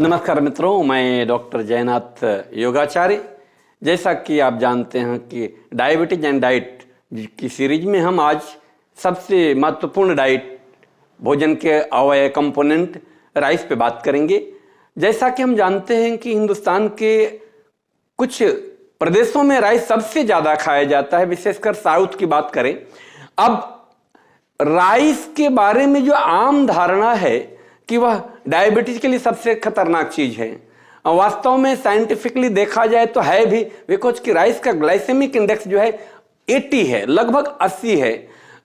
नमस्कार मित्रों, मैं डॉक्टर जयनाथ योगाचार्य। जैसा कि आप जानते हैं कि डायबिटीज एंड डाइट की सीरीज में हम आज सबसे महत्वपूर्ण डाइट भोजन के अवयव कंपोनेंट राइस पे बात करेंगे। जैसा कि हम जानते हैं कि हिंदुस्तान के कुछ प्रदेशों में राइस सबसे ज़्यादा खाया जाता है, विशेषकर साउथ की बात करें। अब राइस के बारे में जो आम धारणा है कि वह डायबिटीज के लिए सबसे खतरनाक चीज है, वास्तव में साइंटिफिकली देखा जाए तो है भी, बिकॉज कि राइस का ग्लाइसेमिक इंडेक्स जो है 80 है, लगभग 80 है।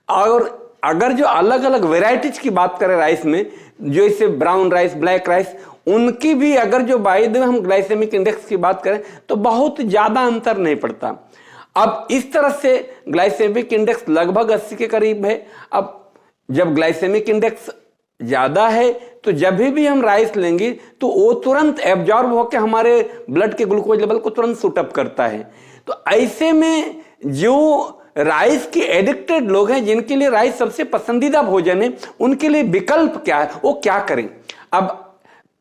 और अगर जो अलग अलग वेराइटीज की बात करें राइस में, जो इसे ब्राउन राइस, ब्लैक राइस, उनकी भी अगर जो बाय द वे हम ग्लाइसेमिक इंडेक्स की बात करें तो बहुत ज्यादा अंतर नहीं पड़ता। अब इस तरह से ग्लाइसेमिक इंडेक्स लगभग 80 के करीब है। अब जब ग्लाइसेमिक इंडेक्स ज्यादा है तो जब भी हम राइस लेंगे तो वो तुरंत एब्जॉर्ब होकर हमारे ब्लड के ग्लूकोज लेवल को तुरंत सूट अप करता है। तो ऐसे में जो राइस के एडिक्टेड लोग हैं, जिनके लिए राइस सबसे पसंदीदा भोजन है, उनके लिए विकल्प क्या है, वो क्या करें। अब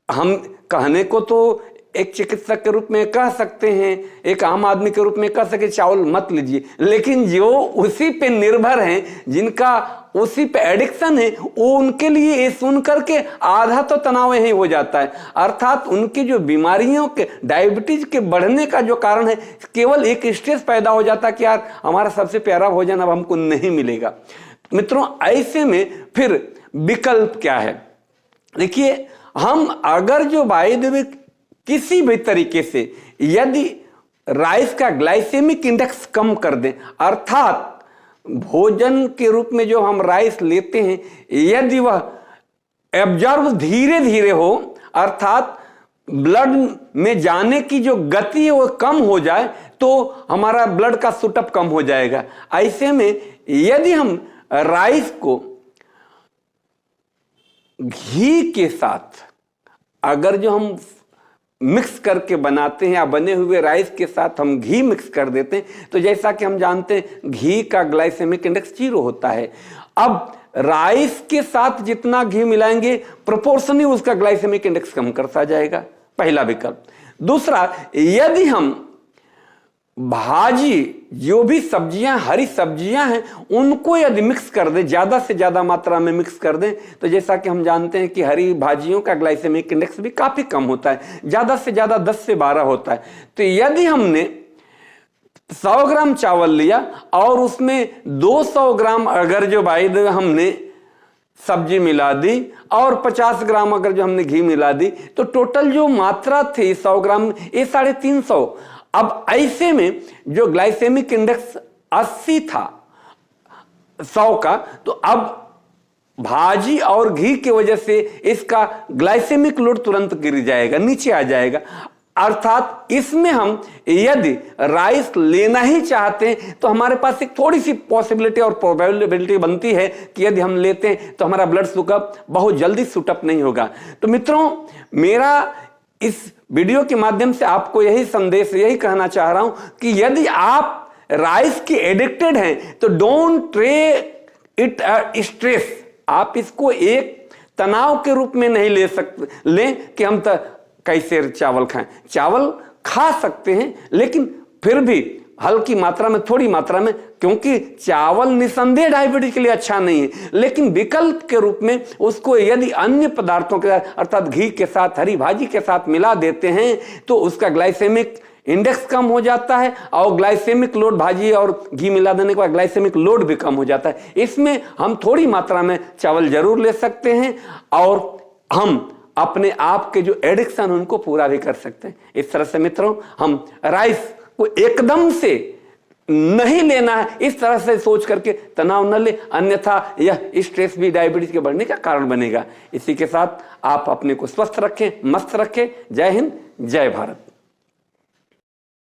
हम कहने को तो एक चिकित्सक के रूप में कह सकते हैं, एक आम आदमी के रूप में कह सके चावल मत लीजिए, लेकिन जो उसी पे निर्भर हैं, जिनका उसी पे एडिक्शन है, वो उनके लिए ये सुन करके आधा तो तनाव ही हो जाता है। अर्थात उनकी जो बीमारियों के, डायबिटीज के बढ़ने का जो कारण है, केवल एक स्ट्रेस पैदा हो जाता है कि यार हमारा सबसे प्यारा भोजन अब हमको नहीं मिलेगा। मित्रों, ऐसे में फिर विकल्प क्या है? देखिए, हम अगर जो बाय द वे किसी भी तरीके से यदि राइस का ग्लाइसेमिक इंडेक्स कम कर दें, अर्थात भोजन के रूप में जो हम राइस लेते हैं यदि वह एब्जॉर्ब धीरे धीरे हो, अर्थात ब्लड में जाने की जो गति है वो कम हो जाए, तो हमारा ब्लड का सूटअप कम हो जाएगा। ऐसे में यदि हम राइस को घी के साथ अगर जो हम मिक्स करके बनाते हैं, या बने हुए राइस के साथ हम घी मिक्स कर देते हैं, तो जैसा कि हम जानते हैं घी का ग्लाइसेमिक इंडेक्स 0 होता है। अब राइस के साथ जितना घी मिलाएंगे प्रोपोर्शनली उसका ग्लाइसेमिक इंडेक्स कम करता जाएगा, पहला विकल्प। दूसरा, यदि हम भाजी, जो भी सब्जियां, हरी सब्जियां हैं, उनको यदि मिक्स कर दें, ज्यादा से ज्यादा मात्रा में मिक्स कर दें, तो जैसा कि हम जानते हैं कि हरी भाजियों का ग्लाइसेमिक इंडेक्स भी काफी कम होता है, ज्यादा से ज्यादा 10 से 12 होता है। तो यदि हमने 100 ग्राम चावल लिया और उसमें 200 ग्राम अगर जो बाय द वे हमने सब्जी मिला दी और 50 ग्राम अगर जो हमने घी मिला दी, तो टोटल जो मात्रा थी 100 ग्राम, ये 350। अब ऐसे में जो ग्लाइसेमिक इंडेक्स 80 था 100 का, तो अब भाजी और घी की वजह से इसका ग्लाइसेमिक लोड तुरंत गिर जाएगा, नीचे आ जाएगा। अर्थात इसमें हम यदि राइस लेना ही चाहते हैं तो हमारे पास एक थोड़ी सी पॉसिबिलिटी और प्रोबेबिलिटी बनती है कि यदि हम लेते हैं तो हमारा ब्लड शुगर बहुत जल्दी सूटअप नहीं होगा। तो मित्रों, मेरा इस वीडियो के माध्यम से आपको यही संदेश, यही कहना चाह रहा हूं कि यदि आप राइस के एडिक्टेड हैं तो डोंट ट्रीट इट स्ट्रेस। आप इसको एक तनाव के रूप में नहीं लें कि हम तो कैसे चावल खाएं। चावल खा सकते हैं, लेकिन फिर भी हल्की मात्रा में, थोड़ी मात्रा में, क्योंकि चावल निसंदेह डायबिटीज के लिए अच्छा नहीं है, लेकिन विकल्प के रूप में उसको यदि अन्य पदार्थों के साथ, अर्थात घी के साथ, हरी भाजी के साथ मिला देते हैं, तो उसका ग्लाइसेमिक इंडेक्स कम हो जाता है और ग्लाइसेमिक लोड, भाजी और घी मिला देने के बाद ग्लाइसेमिक लोड भी कम हो जाता है। इसमें हम थोड़ी मात्रा में चावल जरूर ले सकते हैं और हम अपने आप के जो एडिक्शन उनको पूरा भी कर सकते हैं। इस तरह से मित्रों, हम राइस को एकदम से नहीं लेना है, इस तरह से सोच करके तनाव न ले, अन्यथा यह स्ट्रेस भी डायबिटीज के बढ़ने का कारण बनेगा। इसी के साथ आप अपने को स्वस्थ रखें, मस्त रखें। जय हिंद, जय भारत।